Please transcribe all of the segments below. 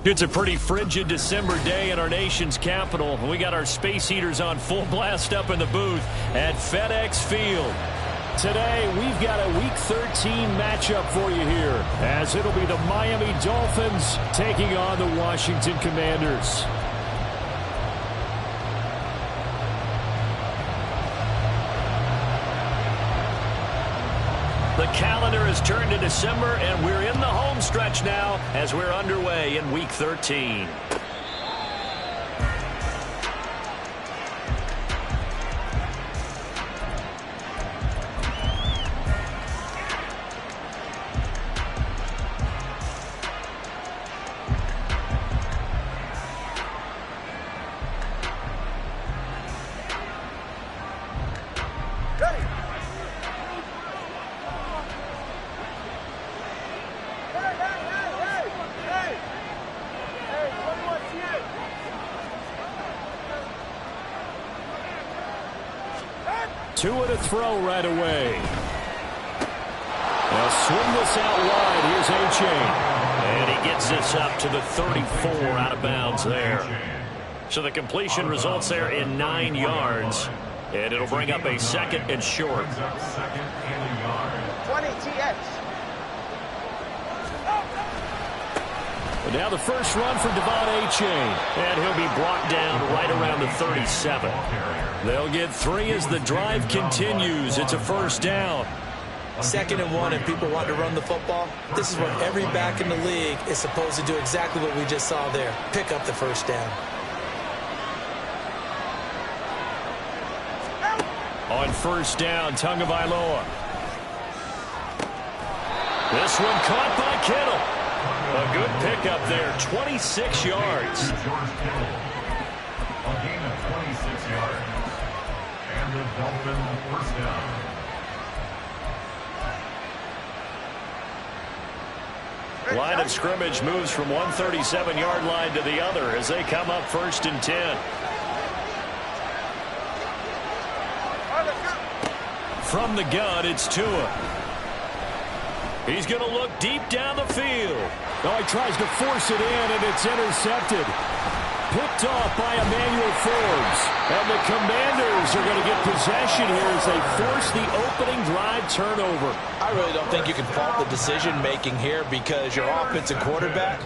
It's a pretty frigid December day in our nation's capital. We got our space heaters on full blast up in the booth at FedEx Field. Today, we've got a Week 13 matchup for you here, as it'll be the Miami Dolphins taking on the Washington Commanders. The calendar has turned to December, and we're in the home stretch now as we're underway in Week 13. Two and a throw right away. They'll swing this out wide. Here's A-Chain. And he gets this up to the 34 out of bounds there. So the completion results there in 9 yards. And it'll bring up a second and short. 20 TX. But now the first run for Devon A-Chain. And he'll be brought down right around the 37. They'll get 3 as the drive continues. It's a first down. 2nd and 1, and people want to run the football. This is what every back in the league is supposed to do, exactly what we just saw there. Pick up the first down. On first down, Tagovailoa. This one caught by Kittle. A good pickup there, 26 yards. A gain of 26 yards. And the Dolphins first down. Line of scrimmage moves from one 37-yard line to the other as they come up 1st and 10. From the gun, it's Tua. He's going to look deep down the field. Oh, he tries to force it in, and it's intercepted. Picked off by Emmanuel Forbes. And the Commanders are going to get possession here as they force the opening drive turnover. I really don't think you can fault the decision-making here because your offensive quarterback,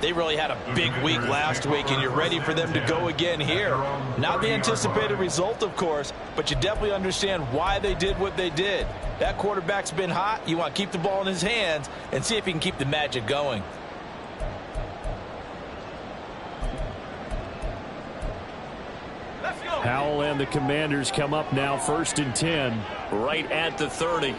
they really had a big week last week, and you're ready for them to go again here. Not the anticipated result, of course, but you definitely understand why they did what they did. That quarterback's been hot. You want to keep the ball in his hands and see if he can keep the magic going. Howell and the Commanders come up now 1st and 10, right at the 30.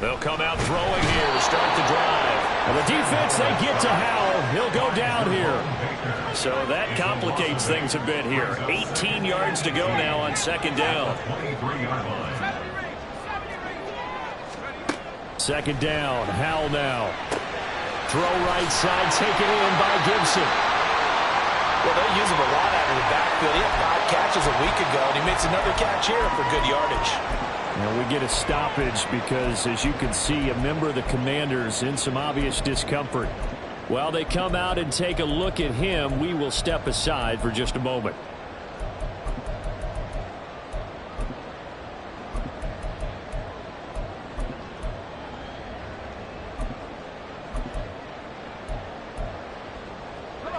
They'll come out throwing here to start the drive. And the defense, they get to Howell. He'll go down here. So that complicates things a bit here. 18 yards to go now on 2nd down. 2nd down, Howell now. Throw right side, taken in by Gibson. Well, they use him a lot out of the backfield. He had 5 catches a week ago, and he makes another catch here for good yardage. And we get a stoppage because, as you can see, a member of the Commanders in some obvious discomfort. While they come out and take a look at him, we will step aside for just a moment.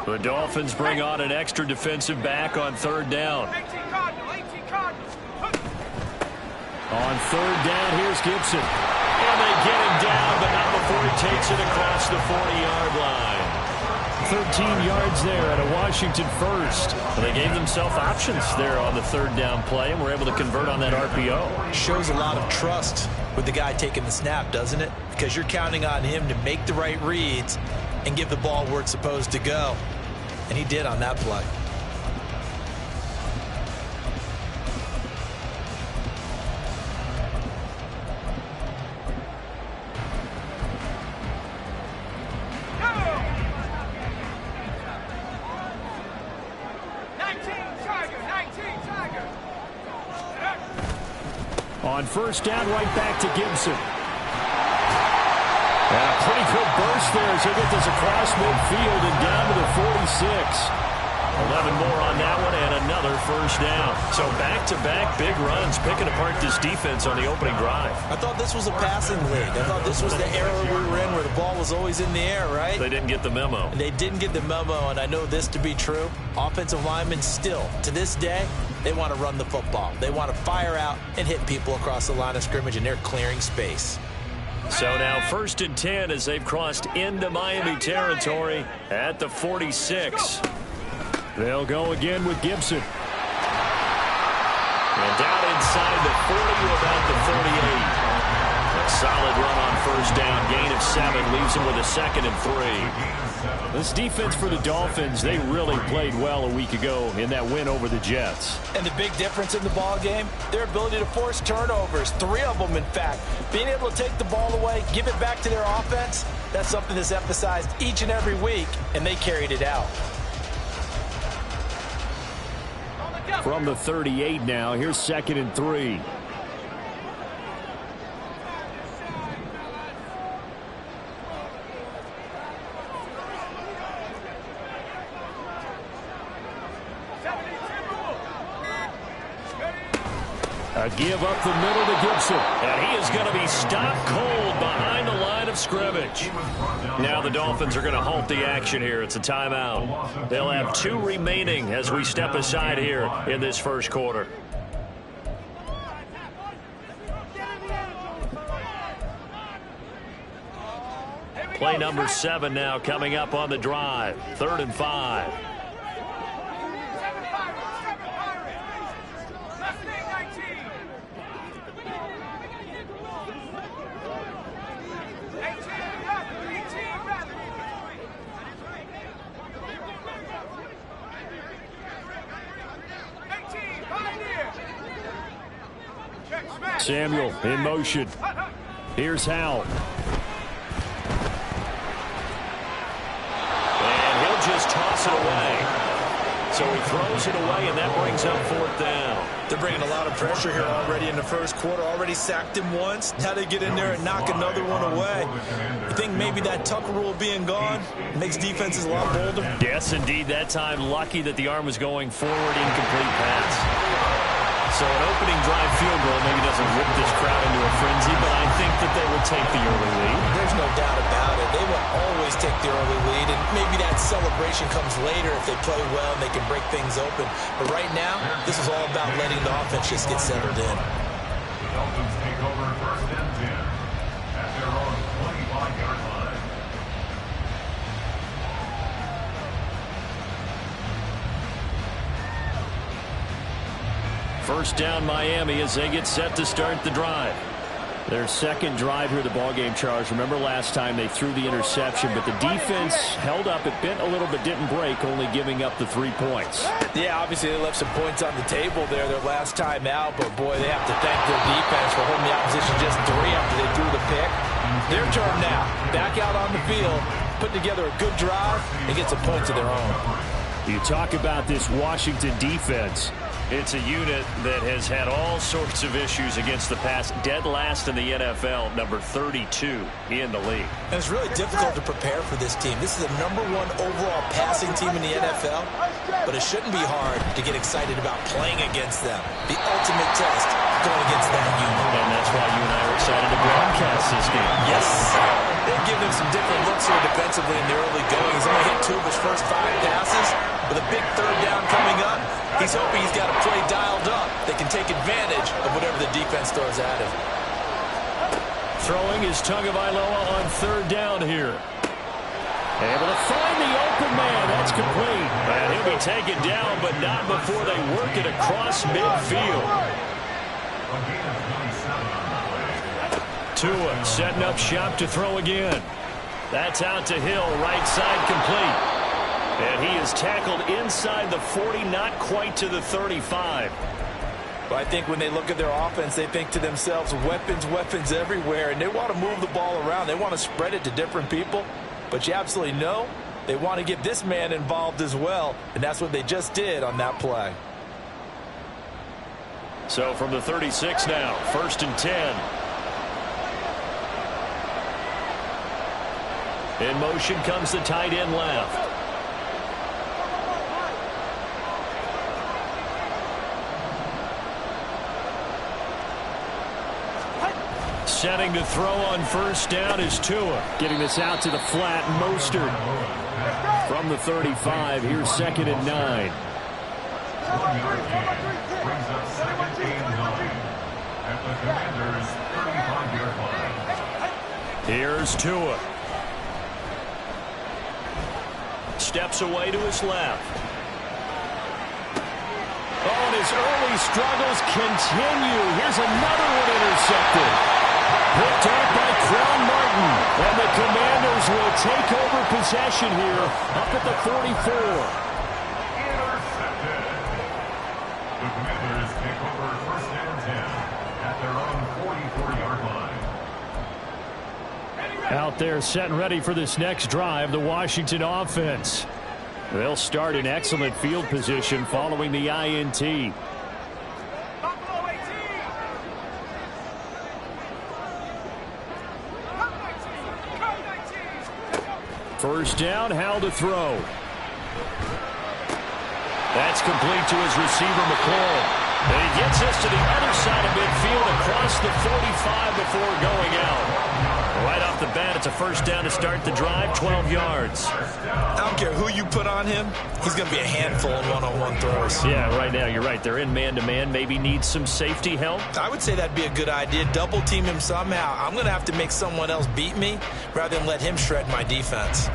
The Dolphins bring on an extra defensive back on 3rd down. On 3rd down, here's Gibson. And they get him down, but not before he takes it across the 40-yard line. 13 yards there at a Washington first. Well, they gave themselves options there on the 3rd down play, and were able to convert on that RPO. Shows a lot of trust with the guy taking the snap, doesn't it? Because you're counting on him to make the right reads and give the ball where it's supposed to go. And he did on that play. first down right back to Gibson. And a pretty good burst there as he gets this across midfield and down to the 46. 11 more on that one and another first down. So back-to-back big runs picking apart this defense on the opening drive. I thought this was a passing league. I thought this was the era we were in where the ball was always in the air, right? They didn't get the memo. And they didn't get the memo, and I know this to be true. Offensive linemen still, to this day, they want to run the football. They want to fire out and hit people across the line of scrimmage, and they're clearing space. So now 1st and 10 as they've crossed into Miami territory at the 46. They'll go again with Gibson. And down inside the 40 to about the 38. A solid run on first down. Gain of 7 leaves them with a 2nd and 3. This defense for the Dolphins, they really played well a week ago in that win over the Jets. And the big difference in the ball game, their ability to force turnovers, 3 of them in fact. Being able to take the ball away, give it back to their offense, that's something that's emphasized each and every week, and they carried it out. From the 38 now, here's 2nd and 3. A give up the middle to Gibson. And he is going to be stopped cold behind the line of scrimmage. Now the Dolphins are going to halt the action here. It's a timeout. They'll have 2 remaining as we step aside here in this first quarter. Play number 7 now coming up on the drive. 3rd and 5. Samuel in motion. Here's Howell. And he'll just toss it away. So he throws it away, and that brings up 4th down. They're bringing a lot of pressure here already in the first quarter. Already sacked him once. Now they get in there and knock another one away. You think maybe that Tucker rule being gone makes defenses a lot bolder? Yes, indeed. That time, lucky that the arm was going forward, incomplete pass. So an opening drive field goal maybe doesn't whip this crowd into a frenzy, but I think that they will take the early lead. There's no doubt about it. They will always take the early lead, and maybe that celebration comes later if they play well and they can break things open. But right now, this is all about letting the offense just get settled in. The Dolphins take over 1st and 10 at their own 25-yard line. First down Miami as they get set to start the drive. Their 2nd drive here, the ballgame, Charles. Remember last time they threw the interception, but the defense held up. It bent a little but didn't break, only giving up the 3 points. Yeah, obviously they left some points on the table there their last time out, but boy, they have to thank their defense for holding the opposition just 3 after they threw the pick. Their turn now. Back out on the field, put together a good drive, and get some points of their own. You talk about this Washington defense. It's a unit that has had all sorts of issues against the pass. Dead last in the NFL, number 32 in the league. And it's really difficult to prepare for this team. This is the #1 overall passing team in the NFL, but it shouldn't be hard to get excited about playing against them. The ultimate test going against that unit. And that's why you and I are excited to broadcast this game. Yes, sir. They've given him some different looks here defensively in the early going. He's only hit 2 of his first 5 passes. With a big 3rd down coming up, he's hoping he's got a play dialed up. They can take advantage of whatever the defense throws at him. Throwing is Tagovailoa on 3rd down here. Able to find the open man. That's complete. And he'll be taken down, but not before they work it across midfield. Tua setting up shop to throw again. That's out to Hill, right side complete. And he is tackled inside the 40, not quite to the 35. But I think when they look at their offense, they think to themselves, weapons, weapons everywhere, and they want to move the ball around. They want to spread it to different people. But you absolutely know they want to get this man involved as well, and that's what they just did on that play. So from the 36 now, 1st and 10. In motion comes the tight end left. Setting to throw on 1st down is Tua. Getting this out to the flat, Mostert. From the 35, here's 2nd and 9. Brings up 2nd and 9 at the Commanders' 35-yard line. Here's Tua. Steps away to his left. Oh, and his early struggles continue. Here's another one intercepted. Picked up by Crown Martin. And the Commanders will take over possession here up at the 44. Intercepted. The Commanders take over 1st and 10 at their own 44-yard line. Out there set and ready for this next drive, the Washington offense. They'll start in excellent field position following the INT. First down, Howell to throw. That's complete to his receiver, McLaurin. And he gets this to the other side of midfield across the 45 before going out. Right off the bat, it's a 1st down to start the drive, 12 yards. I don't care who you put on him. He's going to be a handful in one-on-one throws. Yeah, right now, you're right. They're in man-to-man. Maybe needs some safety help. I would say that'd be a good idea. Double team him somehow. I'm going to have to make someone else beat me rather than let him shred my defense.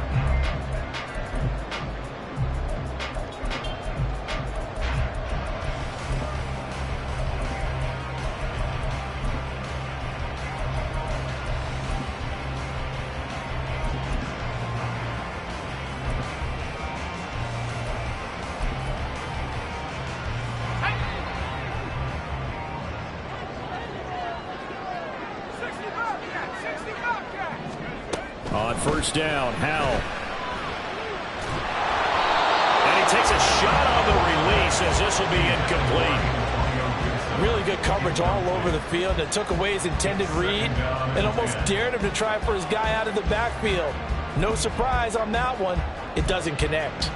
On 1st down, Howell. And he takes a shot on the release as this will be incomplete. Really good coverage all over the field. It took away his intended read and almost dared him to try for his guy out of the backfield. No surprise on that one. It doesn't connect.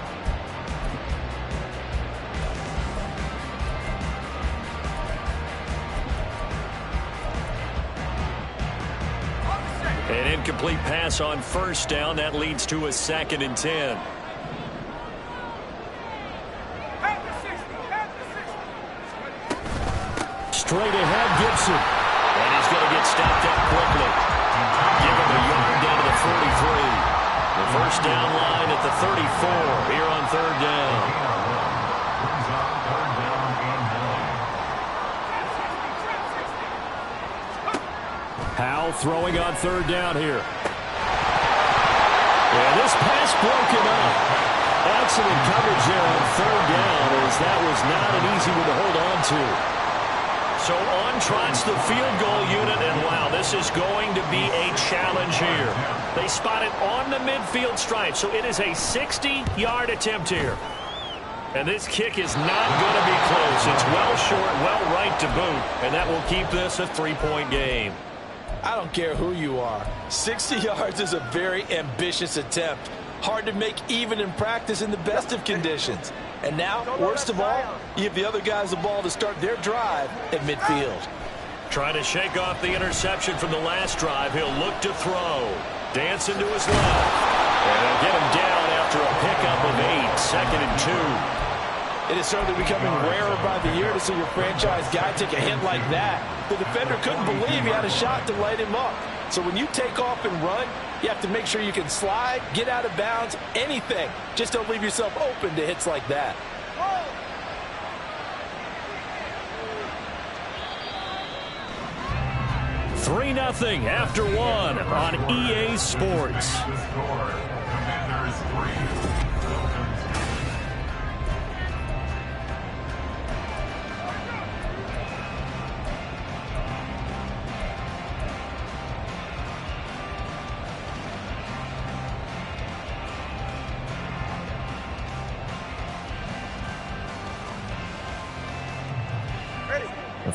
An incomplete pass on 1st down. That leads to a 2nd and 10. Straight ahead, Gibson. And he's going to get stopped up quickly. Give him a yard down to the 43. The 1st down line at the 34 here on 3rd down. Howell throwing on 3rd down here. And this pass broken up. Excellent coverage there on 3rd down, as that was not an easy one to hold on to. So on trots the field goal unit, and wow, this is going to be a challenge here. They spot it on the midfield stripe, so it is a 60-yard attempt here. And this kick is not going to be close. It's well short, well right to boot, and that will keep this a 3-point game. I don't care who you are. 60 yards is a very ambitious attempt. Hard to make even in practice in the best of conditions. And now, worst of all, you give the other guys the ball to start their drive at midfield. Trying to shake off the interception from the last drive. He'll look to throw. Dancing to his left. And they'll get him down after a pickup of 8. 2nd and 2. It is certainly becoming rarer by the year to see your franchise guy take a hit like that. The defender couldn't believe he had a shot to light him up. So when you take off and run, you have to make sure you can slide, get out of bounds, anything. Just don't leave yourself open to hits like that. 3-0 after 1 on EA Sports. Commanders 3.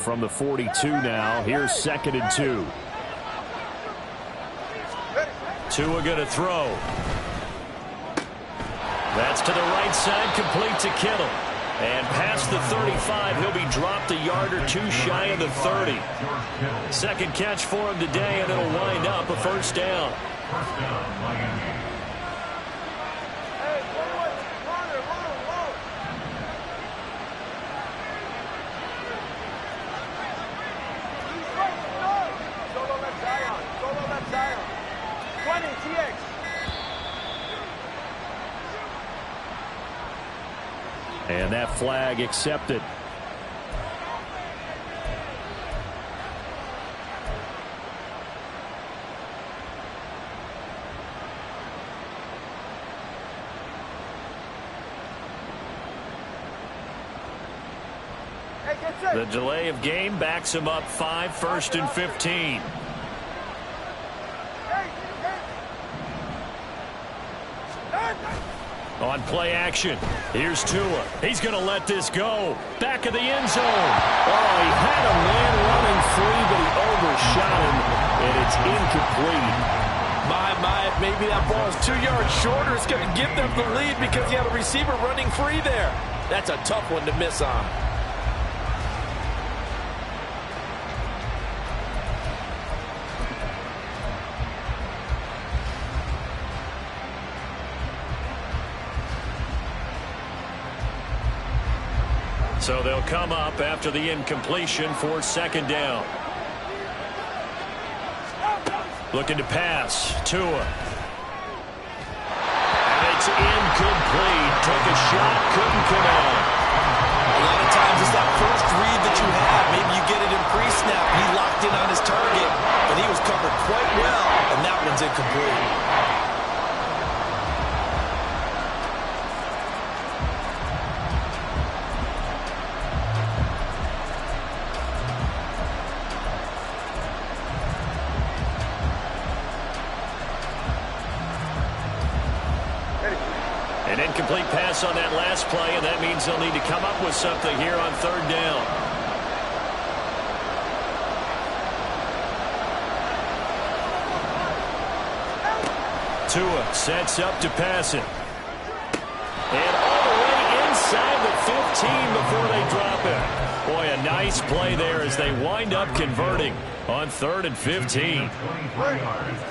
from the 42 now. Here's 2nd and 2. Tua going to throw. That's to the right side, complete to Kittle. And past the 35, he'll be dropped a yard or two shy of the 30. Second catch for him today, and it'll wind up a first down. First down, Miami. And that flag accepted. The delay of game backs him up 5, 1st and 15. On play action, here's Tua. He's going to let this go. Back of the end zone. Oh, he had a man running free, but he overshot him, and it's incomplete. Maybe that ball is 2 yards shorter. It's going to give them the lead because he had a receiver running free there. That's a tough one to miss on. So they'll come up after the incompletion for 2nd down. Looking to pass. Tua. And it's incomplete. Took a shot, couldn't connect. A lot of times it's that first read that you have. Maybe you get it in pre-snap. He locked in on his target, but he was covered quite well, and that one's incomplete. An incomplete pass on that last play, and that means they'll need to come up with something here on 3rd down. Tua sets up to pass it. And all the way inside the 15 before they drop it. Boy, a nice play there as they wind up converting on 3rd and 15.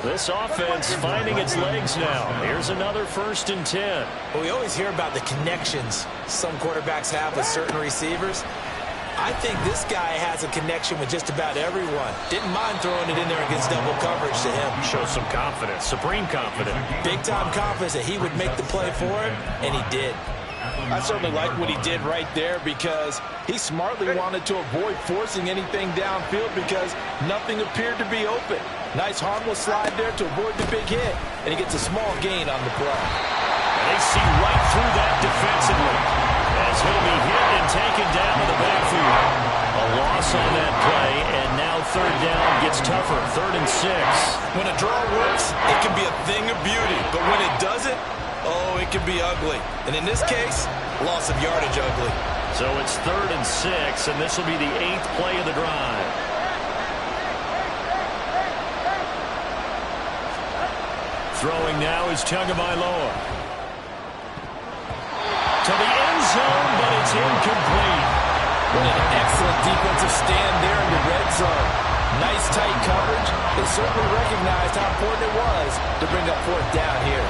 This offense finding its legs now. Here's another 1st and 10. Well, we always hear about the connections some quarterbacks have with certain receivers. I think this guy has a connection with just about everyone. Didn't mind throwing it in there against double coverage to him. Shows some confidence, supreme confidence. Big-time confidence that he would make the play for him, and he did. I certainly like what he did right there because he smartly wanted to avoid forcing anything downfield because nothing appeared to be open. Nice harmless slide there to avoid the big hit, and he gets a small gain on the play. And they see right through that defensively as he'll be hit and taken down to the backfield. A loss on that play, and now 3rd down gets tougher, 3rd and 6. When a draw works, it can be a thing of beauty, but when it doesn't, oh, it can be ugly. And in this case, loss of yardage ugly. So it's 3rd and 6, and this will be the 8th play of the drive. Throwing now is Tagovailoa. To the end zone, but it's incomplete. What an excellent defensive stand there in the red zone. Nice tight coverage. They certainly recognized how important it was to bring up 4th down here.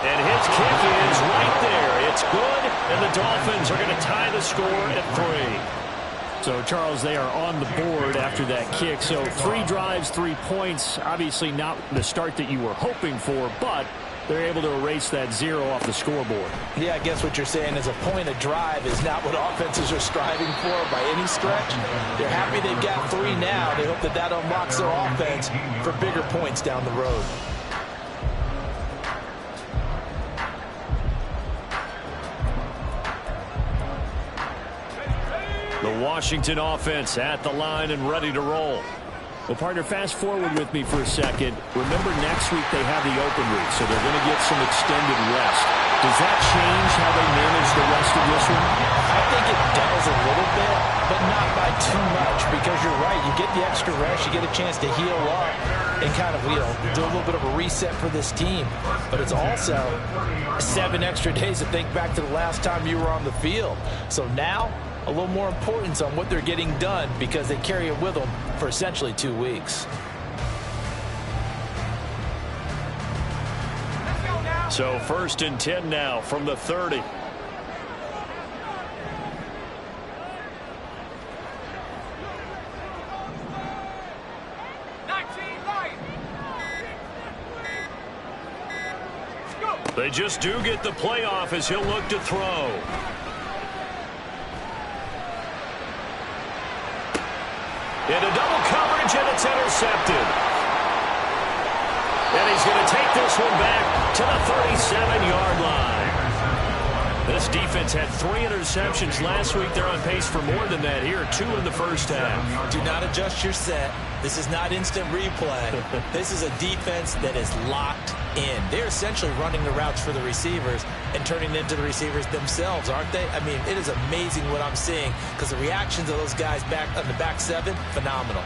And his kick is right there. It's good, and the Dolphins are going to tie the score at 3. So, Charles, they are on the board after that kick. So 3 drives, 3 points. Obviously not the start that you were hoping for, but they're able to erase that 0 off the scoreboard. Yeah, I guess what you're saying is a point of drive is not what offenses are striving for by any stretch. They're happy they've got 3 now. They hope that that unlocks their offense for bigger points down the road. The Washington offense at the line and ready to roll. Well, partner, fast forward with me for a second. Remember, next week they have the open week, so they're going to get some extended rest. Does that change how they manage the rest of this one? I think it does a little bit, but not by too much, because you're right. You get the extra rest, you get a chance to heal up and kind of, do a little bit of a reset for this team. But it's also 7 extra days to think back to the last time you were on the field. So now, a little more importance on what they're getting done, because they carry it with them for essentially 2 weeks. So 1st and 10 now from the 30. They just do get the playoff as he'll look to throw. Into double coverage, and it's intercepted. And he's going to take this one back to the 37-yard line. This defense had 3 interceptions last week. They're on pace for more than that here, 2 in the first half. Do not adjust your set. This is not instant replay. This is a defense that is locked in. They're essentially running the routes for the receivers and turning them into the receivers themselves, aren't they? I mean, it is amazing what I'm seeing, because the reactions of those guys back on the back 7, phenomenal.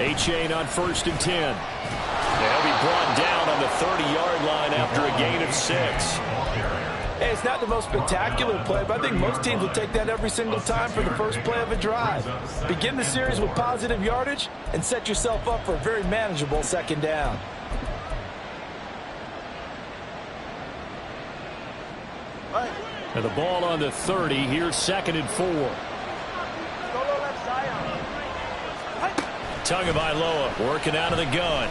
Szn1 on 1st and 10. They'll be brought down on the 30-yard line after a gain of 6. Hey, it's not the most spectacular play, but I think most teams will take that every single time for the first play of a drive. Begin the series with positive yardage and set yourself up for a very manageable 2nd down. And the ball on the 30. Here's 2nd and 4. Tagovailoa working out of the gun.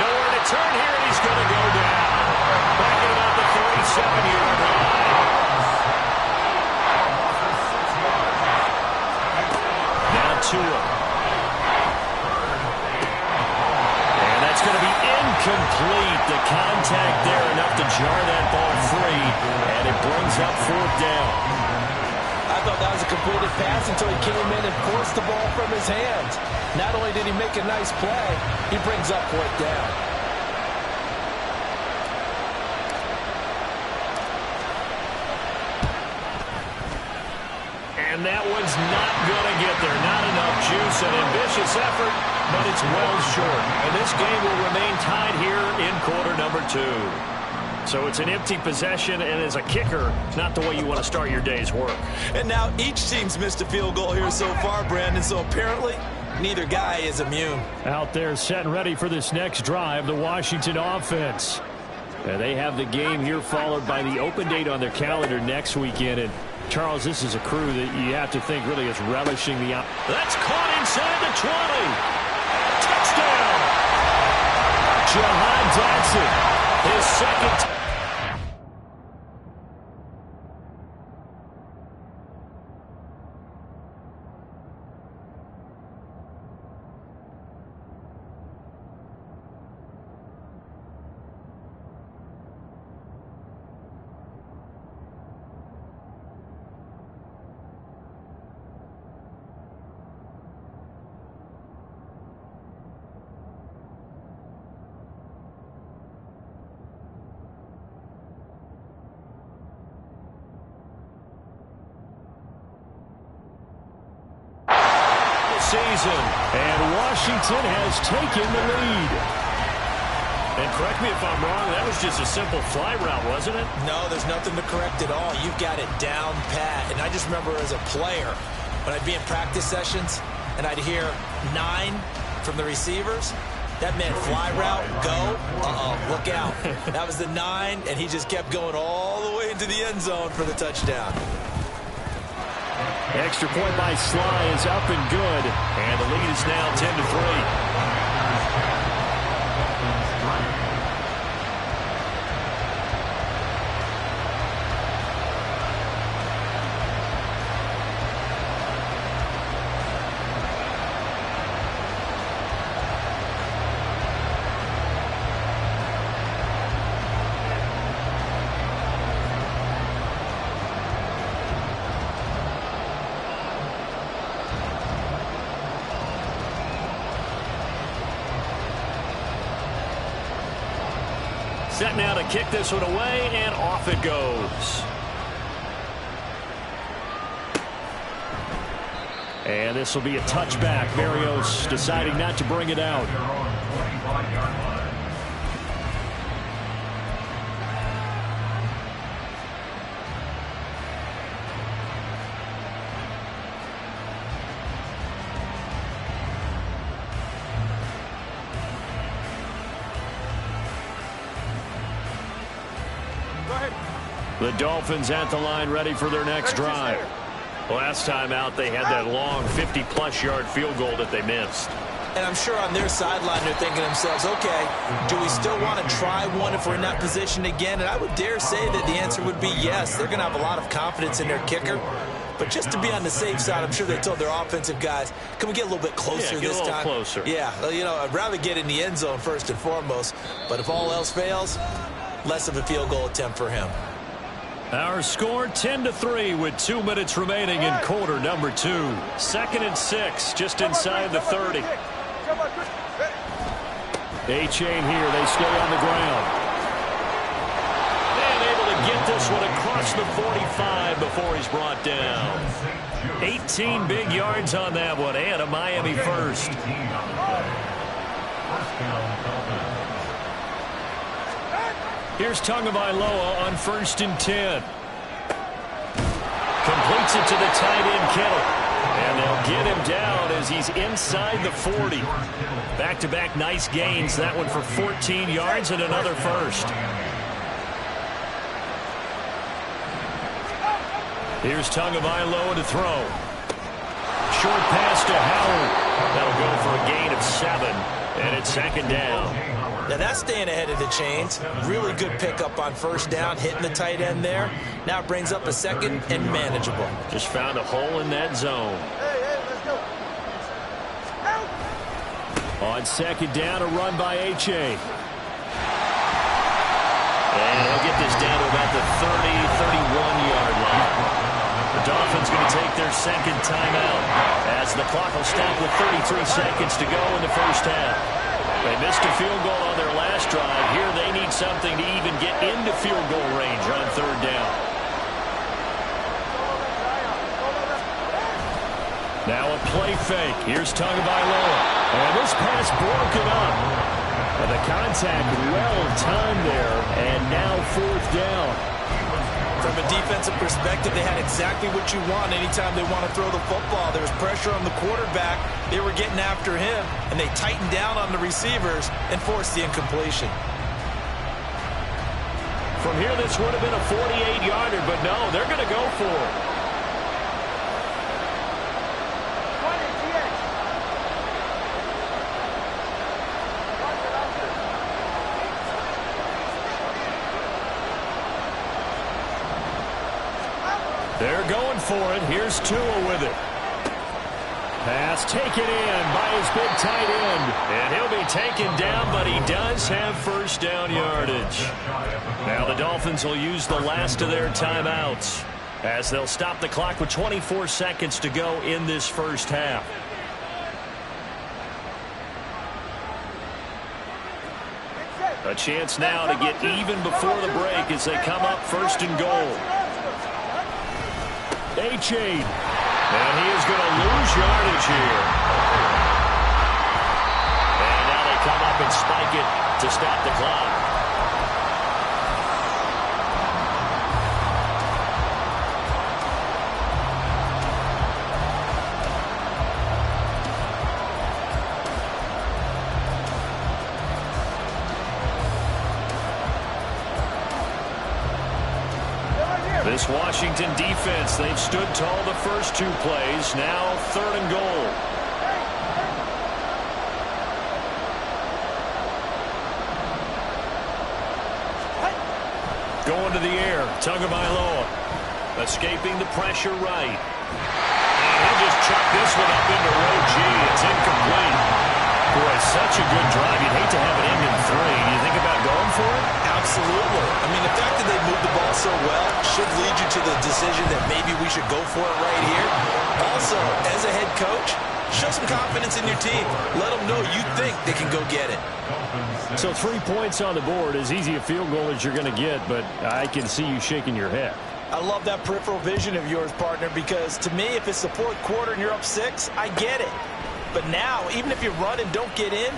Nowhere to turn here, and he's going to go down. Back at about the 37-yard line. Now Tua. And that's going to be incomplete. The contact there enough to jar that ball free, and it brings up 4th down. I thought that was a completed pass until he came in and forced the ball from his hands. Not only did he make a nice play, he brings up 4th down. And that one's not going to get there. Not enough juice. An ambitious effort, but it's well short. And this game will remain tied here in quarter number 2. So it's an empty possession, and as a kicker, not the way you want to start your day's work. And now each team's missed a field goal here so far, Brandon, so apparently neither guy is immune. Out there set and ready for this next drive, the Washington offense. And they have the game here followed by the open date on their calendar next weekend. And Charles, this is a crew that you have to think really is relishing the That's caught inside the 20. Touchdown! Jahan Dotson. His 2nd. Season, and Washington has taken the lead. And correct me if I'm wrong, that was just a simple fly route, wasn't it? No, there's nothing to correct at all. You've got it down pat. And I just remember as a player, when I'd be in practice sessions and I'd hear 9 from the receivers, that meant fly route, go, look out. That was the 9, and he just kept going all the way into the end zone for the touchdown. Extra point by Sly is up and good, and the lead is now 10-3. Set now to kick this one away, and off it goes. And this will be a touchback. Berrios deciding not to bring it out. The Dolphins at the line, ready for their next drive. Last time out, they had that long 50-plus yard field goal that they missed. And I'm sure on their sideline, they're thinking to themselves, okay, do we still want to try one if we're in that position again? And I would dare say that the answer would be yes. They're going to have a lot of confidence in their kicker. But just to be on the safe side, I'm sure they told their offensive guys, can we get a little bit closer this time? Yeah, get a little closer. Yeah, you know, I'd rather get in the end zone first and foremost. But if all else fails, less of a field goal attempt for him. Our score 10-3 with 2 minutes remaining in quarter number 2. 2nd and 6, just inside the 30. A-chain here, they stay on the ground. And able to get this one across the 45 before he's brought down. 18 big yards on that one, and a Miami first. Here's Tagovailoa on 1st and 10. Completes it to the tight end, Kittle. And they'll get him down as he's inside the 40. Back-to-back nice gains. That one for 14 yards and another first. Here's Tagovailoa to throw. Short pass to Howard. That'll go for a gain of 7. And it's 2nd down. Now that's staying ahead of the chains. Really good pickup on 1st down, hitting the tight end there. Now it brings up a 2nd and manageable. Just found a hole in that zone. On 2nd down, a run by H.A. And he'll get this down to about the 31-yard line. The Dolphins going to take their 2nd timeout as the clock will stop with 33 seconds to go in the first half. They missed a field goal on their last drive. Here they need something to even get into field goal range on 3rd down. Now a play fake. Here's Tagovailoa. And this pass broken up. And the contact well timed there. And now 4th down. From a defensive perspective, they had exactly what you want anytime they want to throw the football. There was pressure on the quarterback. They were getting after him, and they tightened down on the receivers and forced the incompletion. From here, this would have been a 48-yarder, but no, they're going to go for it. They're going for it. Here's Tua with it. Pass taken in by his big tight end. And he'll be taken down, but he does have 1st down yardage. Now the Dolphins will use the last of their timeouts as they'll stop the clock with 24 seconds to go in this first half. A chance now to get even before the break as they come up 1st and goal. A-chain. And he is going to lose yardage here. And now they come up and spike it to stop the clock. This Washington defense, they've stood tall the first 2 plays. Now 3rd and goal. Going to the air, Tagovailoa. Escaping the pressure right. And he'll just chuck this one up into row G. It's incomplete. Boy, such a good drive. You'd hate to have it end in 3. Do you think about going for it? Absolutely. I mean, the fact that they moved the ball so well should lead you to the decision that maybe we should go for it right here. Also, as a head coach, Show some confidence in your team. Let them know you think they can go get it. So 3 points on the board, as easy a field goal as you're going to get, but I can see you shaking your head. I love that peripheral vision of yours, partner, because to me, if it's the fourth quarter and you're up 6, I get it. But now, even if you run and don't get in,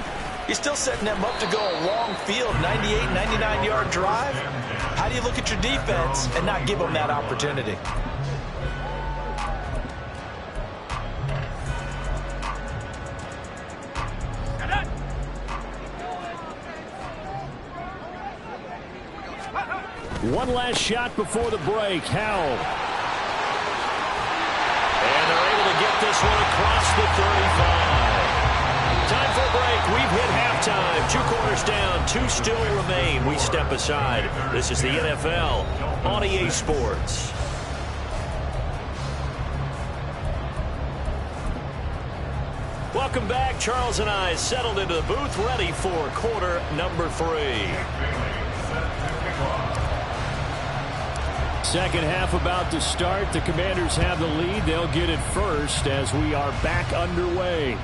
you're still setting them up to go a long field, 98, 99-yard drive. How do you look at your defense and not give them that opportunity? One last shot before the break. Howell. And they're able to get this one across the 35. Time for a break. We've hit halftime. 2 quarters down. 2 still remain. We step aside. This is the NFL on EA Sports. Welcome back. Charles and I settled into the booth, ready for quarter number 3. Second half about to start. The Commanders have the lead. They'll get it first as we are back underway.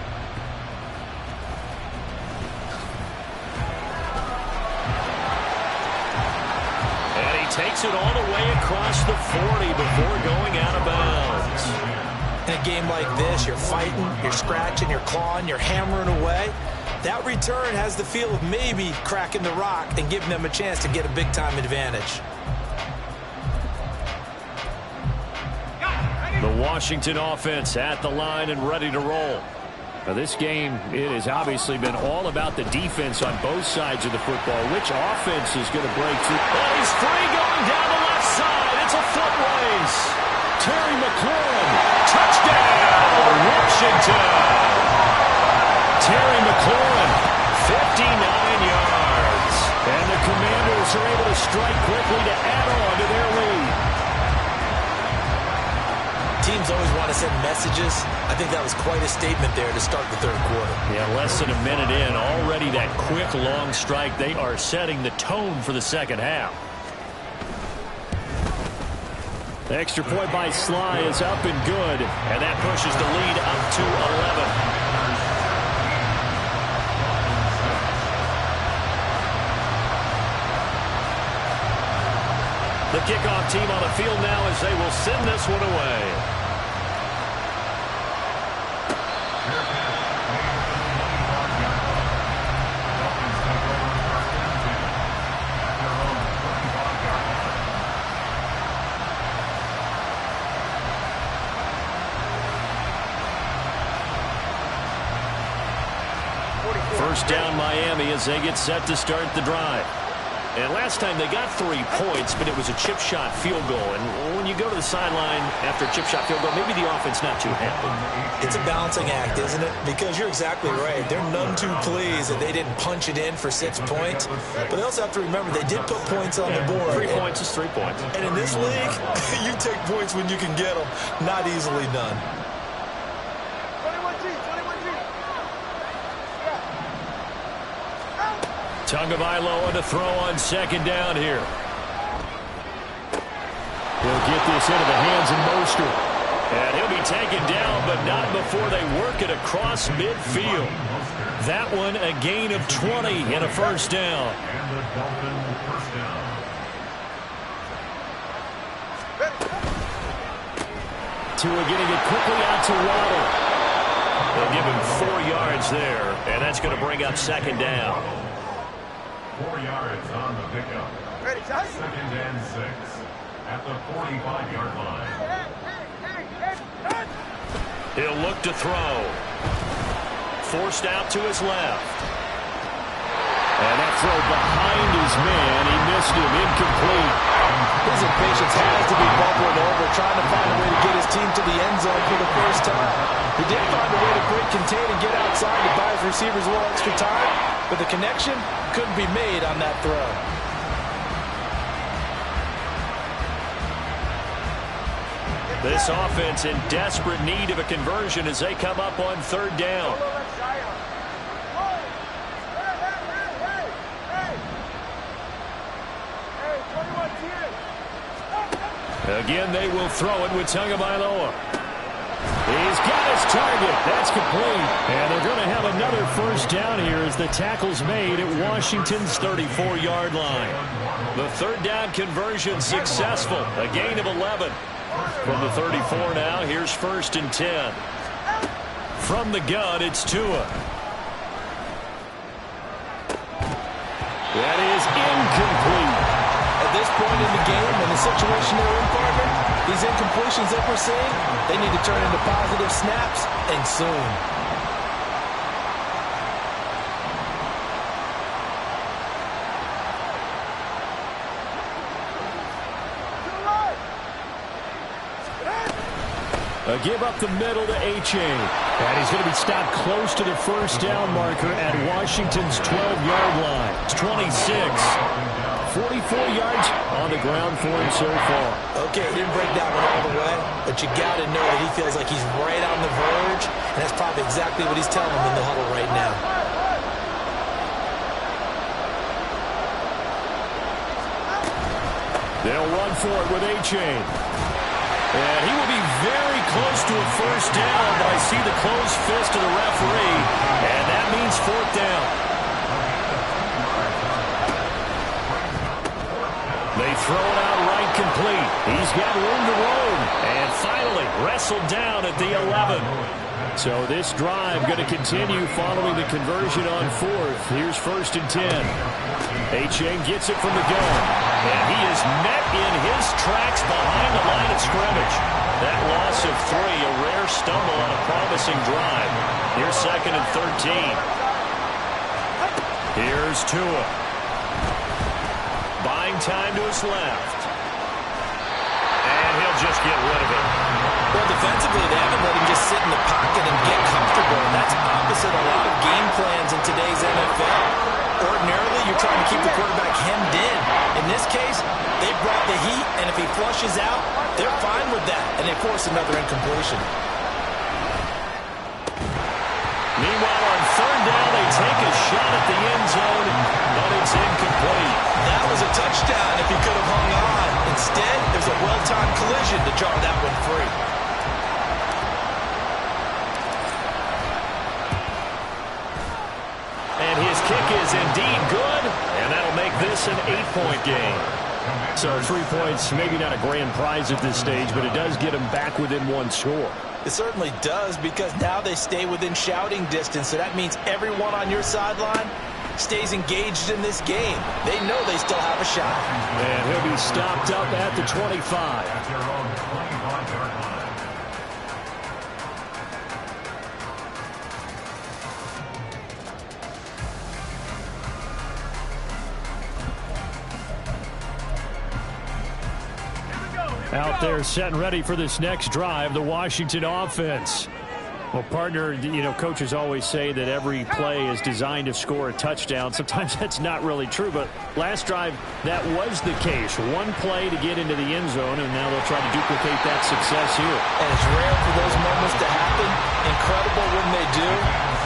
And he takes it all the way across the 40 before going out of bounds. In a game like this, you're fighting, you're scratching, you're clawing, you're hammering away. That return has the feel of maybe cracking the rock and giving them a chance to get a big-time advantage. The Washington offense at the line and ready to roll. Now this game, it has obviously been all about the defense on both sides of the football. Which offense is going to break through? Oh, he's free going down the left side. It's a foot race. Terry McLaurin, touchdown, Washington. Terry McLaurin, 59 yards. And the Commanders are able to strike quickly to add on to their lead. Teams always want to send messages. I think that was quite a statement there to start the third quarter. Yeah, less than a minute in. Already that quick, long strike. They are setting the tone for the second half. The extra point by Sly is up and good. And that pushes the lead up to 11. The kickoff team on the field now as they will send this one away. First down Miami as they get set to start the drive. And last time they got 3 points, but it was a chip shot field goal. And when you go to the sideline after a chip shot field goal, maybe the offense not too happy. It's a balancing act, isn't it? Because you're exactly right. They're none too pleased that they didn't punch it in for 6 points. But they also have to remember they did put points on the board. 3 points is 3 points. And in this league, you take points when you can get them. Not easily done. Tagovailoa to throw on second down here. He'll get this into the hands of Mostert. And he'll be taken down, but not before they work it across midfield. That one a gain of 20 and a first down. Tua getting it quickly out to Waddle. They'll give him 4 yards there, and that's going to bring up second down. 4 yards on the pickup. Second and 6 at the 45-yard line. He'll look to throw. Forced out to his left. And that throw behind his man. He missed him. Incomplete. His impatience has to be bubbling over, trying to find a way to get his team to the end zone for the first time. He did find a way to quick contain and get outside to buy his receivers a little extra time, but the connection couldn't be made on that throw. This offense in desperate need of a conversion as they come up on third down. Again, they will throw it with Tagovailoa. He He's got his target. That's complete. And they're going to have another first down here as the tackle's made at Washington's 34-yard line. The third down conversion successful. A gain of 11. From the 34 now, here's 1st and 10. From the gun, it's Tua. That is incomplete. At this point in the game, in the situation they're in, partner, these incompletions that we're seeing, they need to turn into positive snaps, and soon. A give up the middle to H.A. And he's going to be stopped close to the first down marker at Washington's 12-yard line. It's 26. 44 yards on the ground for him so far. Okay, he didn't break that one all the way, but you got to know that he feels like he's right on the verge, and that's probably exactly what he's telling them in the huddle right now. They'll run for it with A-Chain. And he will be very close to a first down, but I see the closed fist of the referee, and that means 4th down. They throw it out right complete. He's got room to roam. And finally wrestled down at the 11. So this drive going to continue following the conversion on 4th. Here's 1st and 10. A-Chain gets it from the gun. And he is met in his tracks behind the line of scrimmage. That loss of 3, a rare stumble on a promising drive. Here's 2nd and 13. Here's Tua. Buying time to his left. And he'll just get rid of it. Well, defensively, they haven't let him just sit in the pocket and get comfortable. And that's opposite a lot of game plans in today's NFL. Ordinarily, you're trying to keep the quarterback hemmed in. In this case, they brought the heat, and if he flushes out, they're fine with that, and they force another incompletion. Meanwhile, on 3rd down, they take a shot at the end zone, but it's incomplete. That was a touchdown if he could have hung on. Instead, there's a well-timed collision to draw that one free. And his kick is indeed good, and that'll make this an 8-point game. So 3 points, maybe not a grand prize at this stage, but it does get them back within 1 score. It certainly does, because now they stay within shouting distance, so that means everyone on your sideline stays engaged in this game. They know they still have a shot. And he'll be stopped up at the 25. Out there set and ready for this next drive, the Washington offense. Well, partner, you know, coaches always say that every play is designed to score a touchdown. Sometimes that's not really true, but last drive, that was the case. 1 play to get into the end zone, and now they'll try to duplicate that success here. And it's rare for those moments to happen. Incredible when they do.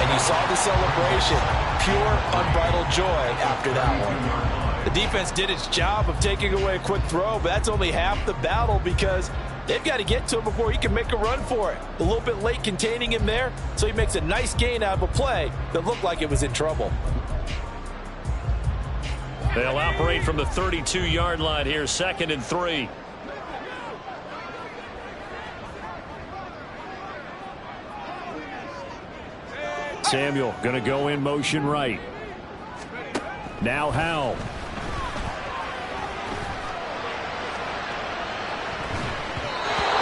And you saw the celebration. Pure, unbridled joy after that one. The defense did its job of taking away a quick throw, but that's only half the battle because they've got to get to him before he can make a run for it. A little bit late containing him there, so he makes a nice gain out of a play that looked like it was in trouble. They'll operate from the 32-yard line here, 2nd and 3. Samuel going to go in motion right. Now Howell.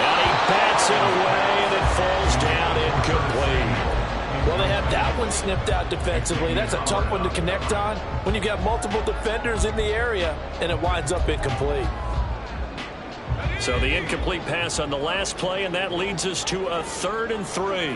And he bats it away, and it falls down incomplete. Well, they have that one snipped out defensively. That's a tough one to connect on when you've got multiple defenders in the area, and it winds up incomplete. So the incomplete pass on the last play, and that leads us to a 3rd and 3.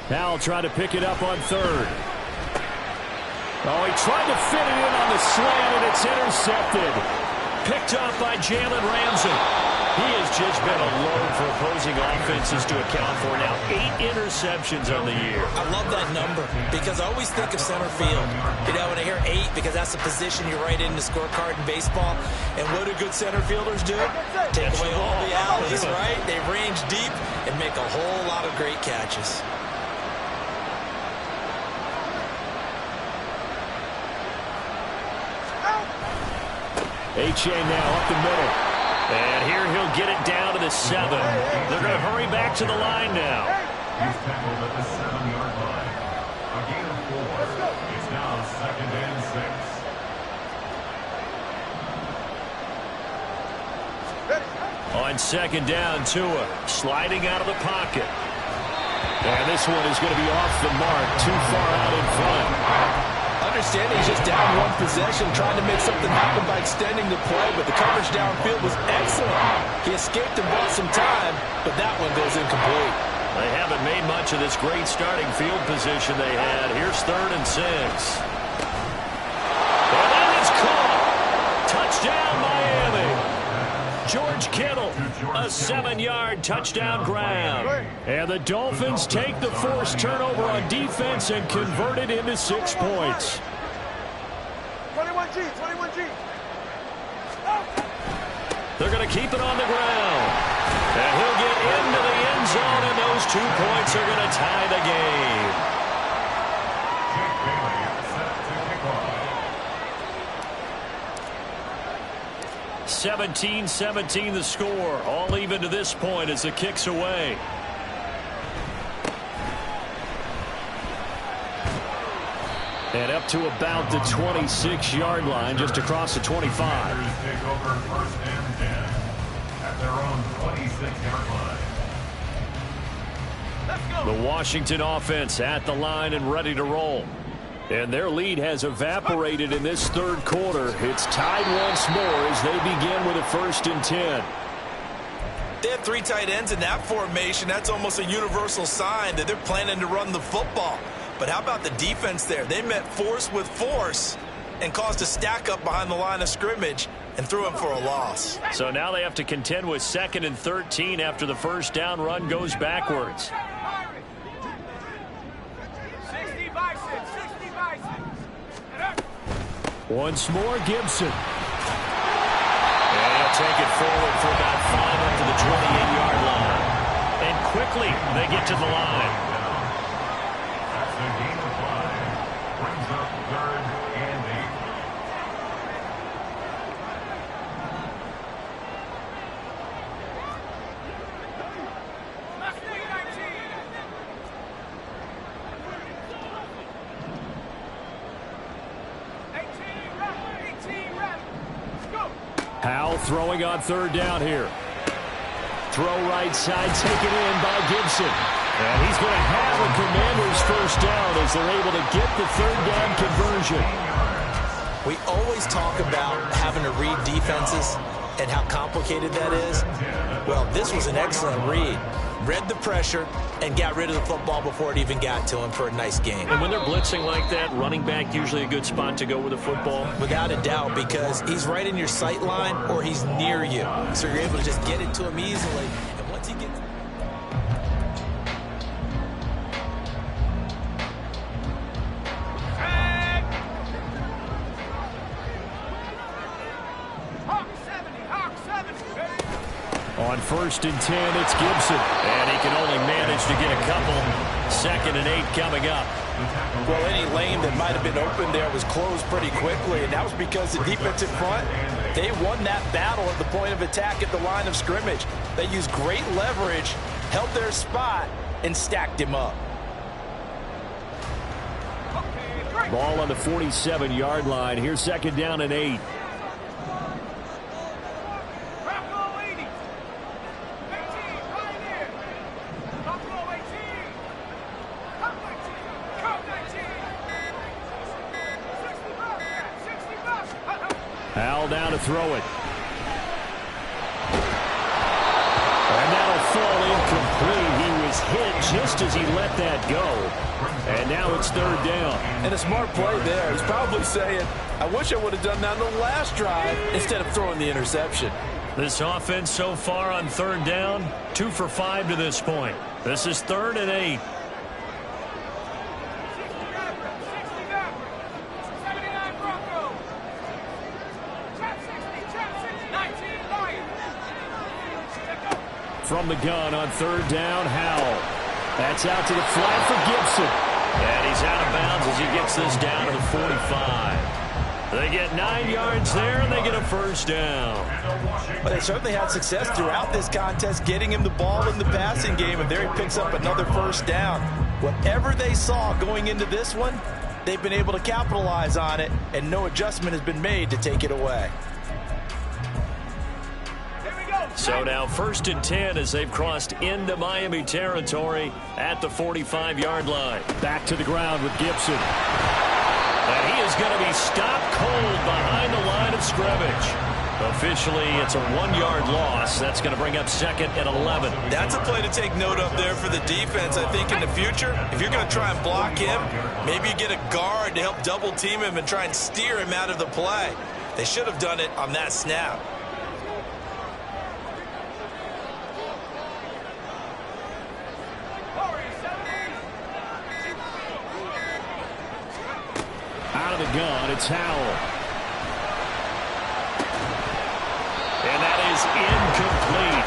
Howell tried to pick it up on 3rd. Oh, he tried to fit it in on the slant, and it's intercepted. Picked up by Jalen Ramsey. He has just been a load for opposing offenses to account for. Now 8 interceptions on the year. I love that number because I always think of center field. You know, when I hear 8, because that's the position you write in the scorecard in baseball. And what do good center fielders do? Take away all the alleys, right? They range deep and make a whole lot of great catches. H.A. now up the middle. And here he'll get it down to the 7. They're going to hurry back to the line now. He's tackled at the 7-yard line. A gain of 4. It's now 2nd and 6. On 2nd down, Tua sliding out of the pocket. And this one is going to be off the mark, too far out in front. Understanding he's just down 1 possession, trying to make something happen by extending the play, but the coverage downfield was excellent. He escaped and bought some time, but that one goes incomplete. They haven't made much of this great starting field position they had. Here's 3rd and 6. And that is caught. Touchdown, Miami. George Kittle, a 7-yard touchdown grab. And the Dolphins take the forced turnover on defense and convert it into 6 points. 21G, 21G. They're going to keep it on the ground. And he'll get into the end zone, and those 2 points are going to tie the game. Jake Bailey set to kick off. 17-17 the score. All even to this point as the kick's away. And up to about the 26-yard line, just across the 25. Take over 1st and 10 at their own 26-yard line. The Washington offense at the line and ready to roll. And their lead has evaporated in this 3rd quarter. It's tied once more as they begin with a 1st and 10. They have 3 tight ends in that formation. That's almost a universal sign that they're planning to run the football. But how about the defense there? They met force with force and caused a stack up behind the line of scrimmage and threw him for a loss. So now they have to contend with 2nd and 13 after the 1st down run goes backwards. 60 Bison, 60 Bison. Once more, Gibson. And he'll take it forward for about 5 up to the 28-yard line. And quickly, they get to the line. That's a gain of 5. Brings up 3rd and 8. Howell throwing on 3rd down here. Throw right side, taken in by Gibson. And he's going to have the Commanders' 1st down as they're able to get the 3rd down conversion. We always talk about having to read defenses and how complicated that is. Well, this was an excellent read. Read the pressure and got rid of the football before it even got to him for a nice game. And when they're blitzing like that, running back usually a good spot to go with the football. Without a doubt, because he's right in your sight line or he's near you. So you're able to just get it to him easily. And once he gets... On 1st and 10, it's Gibson. And he can only manage to get a couple. 2nd and 8 coming up. Well, any lane that might have been open there was closed pretty quickly, and that was because the defensive front, they won that battle at the point of attack at the line of scrimmage. They used great leverage, held their spot, and stacked him up. Ball on the 47-yard line. Here's 2nd down and 8. Howell down to throw it. And that'll fall incomplete. He was hit just as he let that go. And now it's 3rd down. And a smart play there. He's probably saying, I wish I would have done that on the last drive instead of throwing the interception. This offense so far on third down, 2 for 5 to this point. This is 3rd and 8. From the gun on third down, Howell. That's out to the flat for Gibson. And he's out of bounds as he gets this down to the 45. They get 9 yards there, and they get a first down. Well, they certainly had success throughout this contest getting him the ball in the passing game, and there he picks up another first down. Whatever they saw going into this one, they've been able to capitalize on it, and no adjustment has been made to take it away. So now 1st and 10 as they've crossed into Miami territory at the 45-yard line. Back to the ground with Gibson. And he is going to be stopped cold behind the line of scrimmage. Officially, it's a 1-yard loss. That's going to bring up 2nd and 11. That's a play to take note of there for the defense. I think in the future, if you're going to try and block him, maybe you get a guard to help double team him and try and steer him out of the play. They should have done it on that snap. Out of the gun, it's Howell. And that is incomplete.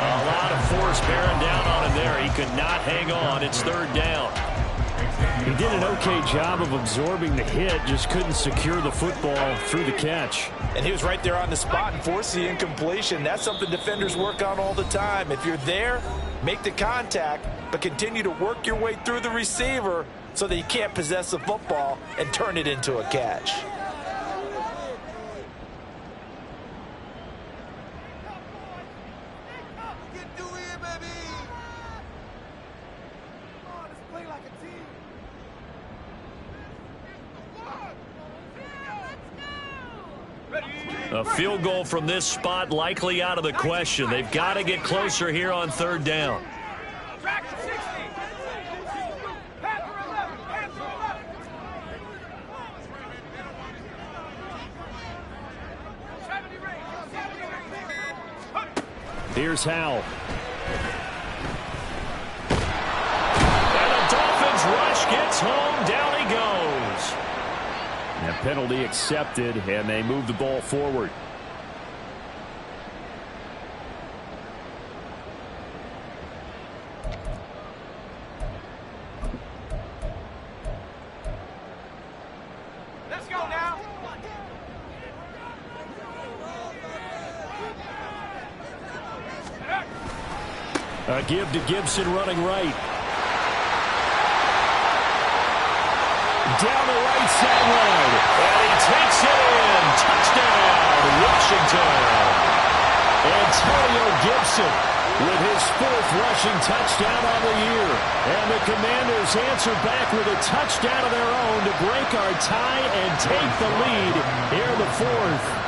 A lot of force bearing down on him there. He could not hang on. It's 3rd down. He did an okay job of absorbing the hit, just couldn't secure the football through the catch. And he was right there on the spot and forced the incompletion. That's something defenders work on all the time. If you're there, make the contact, but continue to work your way through the receiver so that you can't possess the football and turn it into a catch. A field goal from this spot likely out of the question. They've got to get closer here on 3rd down. Here's Howell. And the Dolphins rush gets home. Down he goes. And penalty accepted, and they move the ball forward. Let's go now. A give to Gibson running right. Down the right sideline. And he takes it in. Touchdown, Washington. Antonio Gibson with his 4th rushing touchdown on the year. And the Commanders answer back with a touchdown of their own to break our tie and take the lead here in the 4th.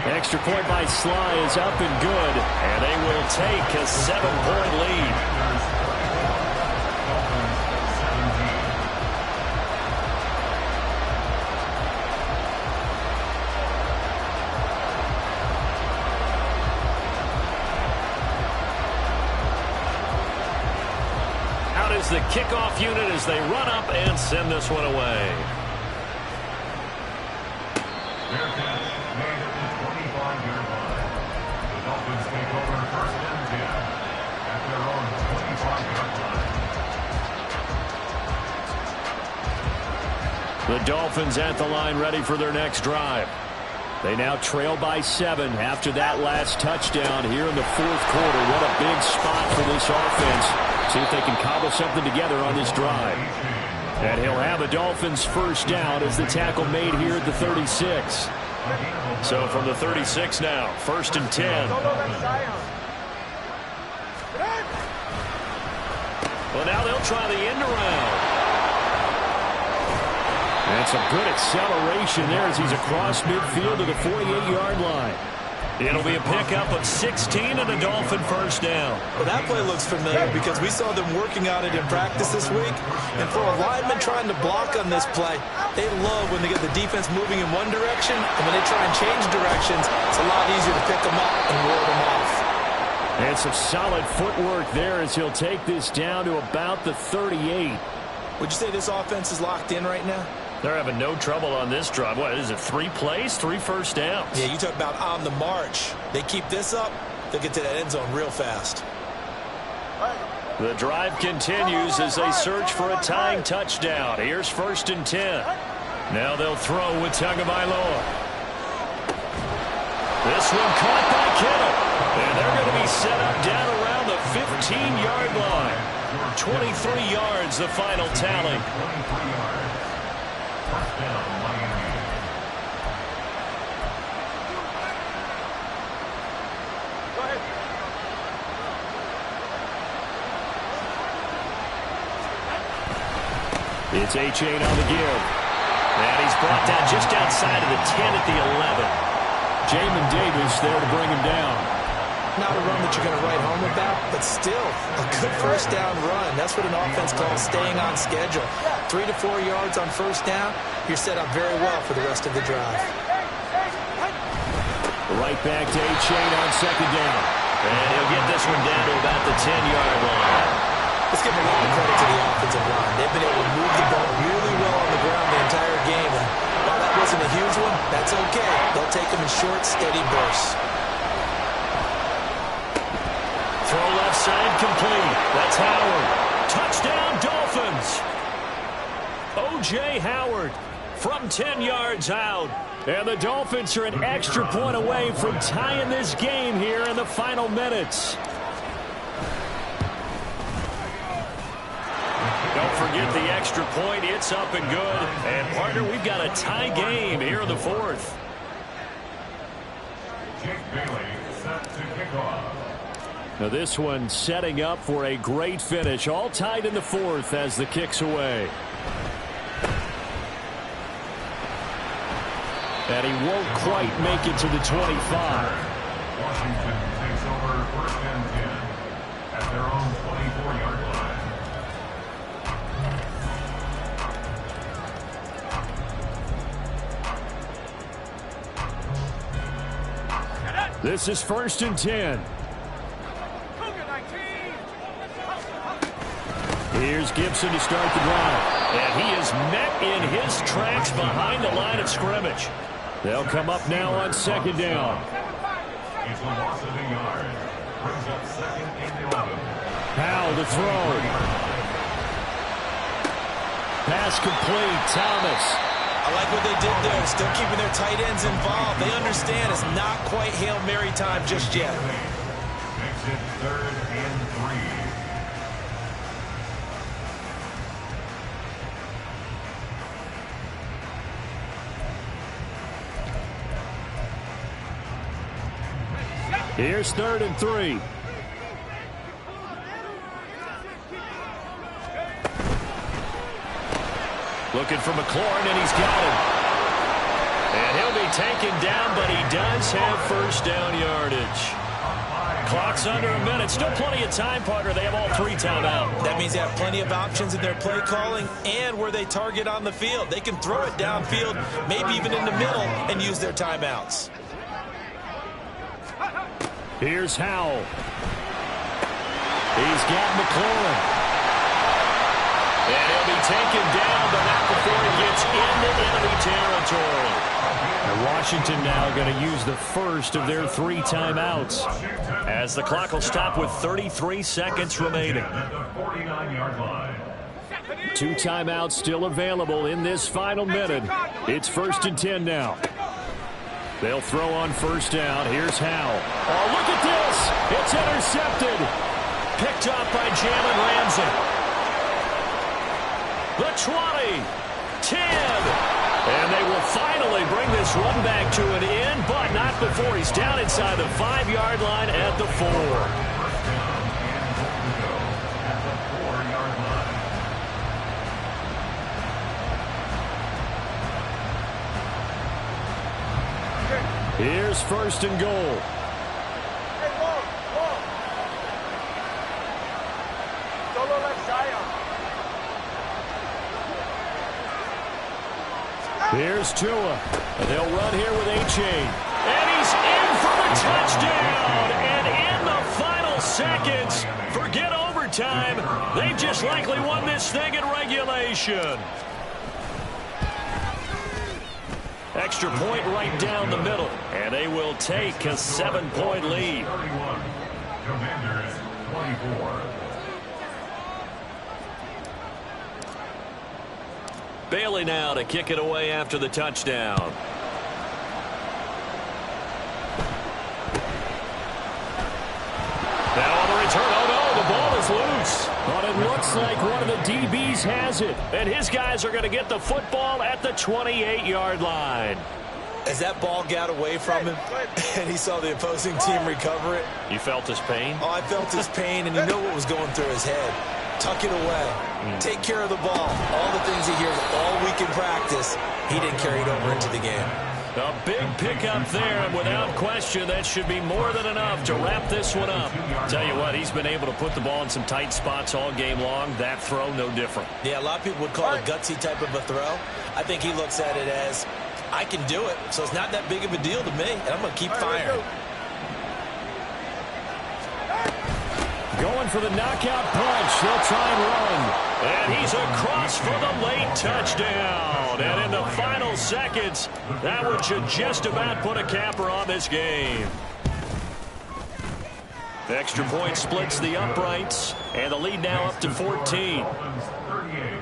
Extra point by Sly is up and good, and they will take a 7-point lead. Out is the kickoff unit as they run up and send this one away. The Dolphins at the line ready for their next drive. They now trail by 7 after that last touchdown here in the 4th quarter. What a big spot for this offense. See if they can cobble something together on this drive. And he'll have a Dolphins first down as the tackle made here at the 36. So from the 36 now, 1st and 10. Well, now they'll try the end around. And some good acceleration there as he's across midfield to the 48-yard line. It'll be a pickup of 16 and a Dolphin first down. Well, that play looks familiar because we saw them working on it in practice this week. And for a lineman trying to block on this play, they love when they get the defense moving in one direction, and when they try and change directions, it's a lot easier to pick them up and ward them off. And some solid footwork there as he'll take this down to about the 38. Would you say this offense is locked in right now? They're having no trouble on this drive. What is it, 3 plays, 3 first downs? Yeah, you talk about on the march. They keep this up, they'll get to that end zone real fast. The drive continues as they search for a tying touchdown. Here's 1st and 10. Now they'll throw with Tagovailoa. This one caught by Kittle. And they're going to be set up down around the 15-yard line. 23 yards, the final tally. It's Szn1 on the give. And he's brought down just outside of the 10 at the 11. Jamin Davis there to bring him down. Not a run that you're going to write home about, but still a good first down run. That's what an offense calls staying on schedule. 3 to 4 yards on first down, you're set up very well for the rest of the drive. Right back to Szn1 on 2nd down. And he'll get this one down to about the 10-yard line. Let's give a lot of credit to the offensive line. They've been able to move the ball really well on the ground the entire game. And while that wasn't a huge one, that's okay. They'll take them in short, steady bursts. Throw left side complete. That's Howard. Touchdown, Dolphins. O.J. Howard from 10 yards out. And the Dolphins are an extra point away from tying this game here in the final minutes. Don't forget the extra point. It's up and good. And, partner, we've got a tie game here in the 4th. Jake Bailey set to kick off. Now this one setting up for a great finish. All tied in the 4th as the kick's away. And he won't quite make it to the 25. Washington takes over 1st and 10 at their own 24-yard line. This is 1st and 10. Here's Gibson to start the drive. And he is met in his tracks behind the line of scrimmage. They'll come up now on 2nd down. It's a loss of a yard. Brings up 2nd and 11. Powell to throw. Pass complete. Thomas. I like what they did there. Still keeping their tight ends involved. They understand it's not quite Hail Mary time just yet. Makes it 3rd and 3. Here's 3rd and 3. Looking for McLaurin, and he's got him. And he'll be taken down, but he does have first down yardage. Clock's under a minute. Still plenty of time, partner. They have all 3 timeouts. That means they have plenty of options in their play calling and where they target on the field. They can throw it downfield, maybe even in the middle, and use their timeouts. Here's Howell. He's got McLaurin. And he'll be taken down, but not before he gets into enemy territory. And Washington now going to use the first of their 3 timeouts as the clock will stop with 33 seconds remaining. 2 timeouts still available in this final minute. It's 1st and 10 now. They'll throw on 1st down. Here's Howell. Oh, look at this. It's intercepted. Picked up by Jalen Ramsey. The 20, 10, and they will finally bring this run back to an end, but not before he's down inside the 5-yard line at the 4. Here's first and goal. Here's Tua. They'll run here with A-Chain. And he's in for the touchdown. And in the final seconds, forget overtime. They've just likely won this thing in regulation. Extra point right down the middle. And they will take a 7-point lead. 31. Commanders 24. Bailey now to kick it away after the touchdown. Now on the return. Oh, no, the ball is loose. But it looks like one of the DBs has it. And his guys are going to get the football at the 28-yard line. As that ball got away from him and he saw the opposing team recover it. You felt his pain? Oh, I felt his pain, and you know what was going through his head. Tuck it away. Take care of the ball. All the things he hears all week in practice, he didn't carry it over into the game. A big pickup there, and without question, that should be more than enough to wrap this one up. Tell you what, he's been able to put the ball in some tight spots all game long. That throw, no different. Yeah, a lot of people would call it a gutsy type of a throw. I think he looks at it as, I can do it, so it's not that big of a deal to me, and I'm going to keep firing. Going for the knockout punch. He'll try and run. And he's across for the late touchdown. And in the final seconds, that one should just about put a capper on this game. The extra point splits the uprights. And the lead now up to 14. 38.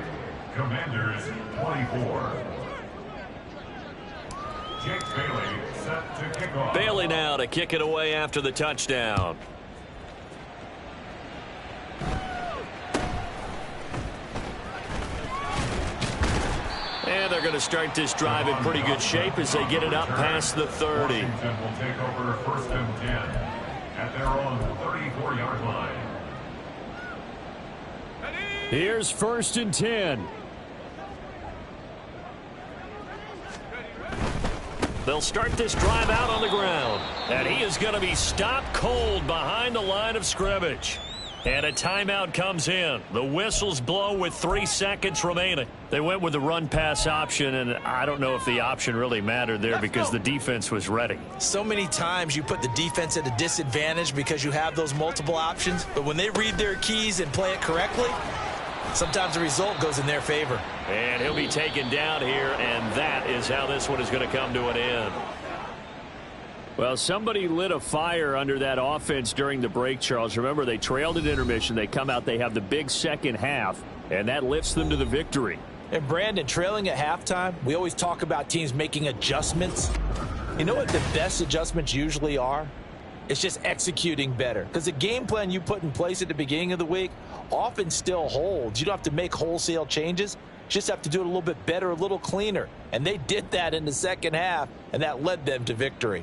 Commanders 24. Jake Bailey set to kick off. Bailey now to kick it away after the touchdown. And they're going to start this drive in pretty good shape as they get it up past the 30. Washington will take over first and 10 at their own 34-yard line. Here's first and 10. They'll start this drive out on the ground. And he is going to be stopped cold behind the line of scrimmage. And a timeout comes in. The whistles blow with 3 seconds remaining. They went with the run-pass option, and I don't know if the option really mattered there because the defense was ready. So many times you put the defense at a disadvantage because you have those multiple options, but when they read their keys and play it correctly, sometimes the result goes in their favor. And he'll be taken down here, and that is how this one is going to come to an end. Well, somebody lit a fire under that offense during the break, Charles. Remember, they trailed at intermission. They come out, they have the big second half, and that lifts them to the victory. And, Brandon, trailing at halftime, we always talk about teams making adjustments. You know what the best adjustments usually are? It's just executing better. Because the game plan you put in place at the beginning of the week often still holds. You don't have to make wholesale changes. You just have to do it a little bit better, a little cleaner. And they did that in the second half, and that led them to victory.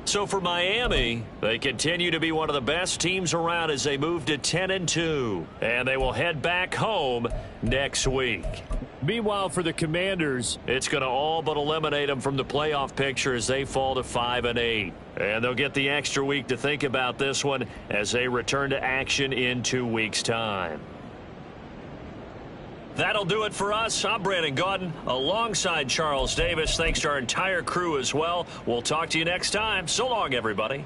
So for Miami, they continue to be one of the best teams around as they move to 10-2. And they will head back home next week. Meanwhile, for the Commanders, it's going to all but eliminate them from the playoff picture as they fall to 5-8. And they'll get the extra week to think about this one as they return to action in 2 weeks' time. That'll do it for us. I'm Brandon Gaudin alongside Charles Davis. Thanks to our entire crew as well. We'll talk to you next time. So long, everybody.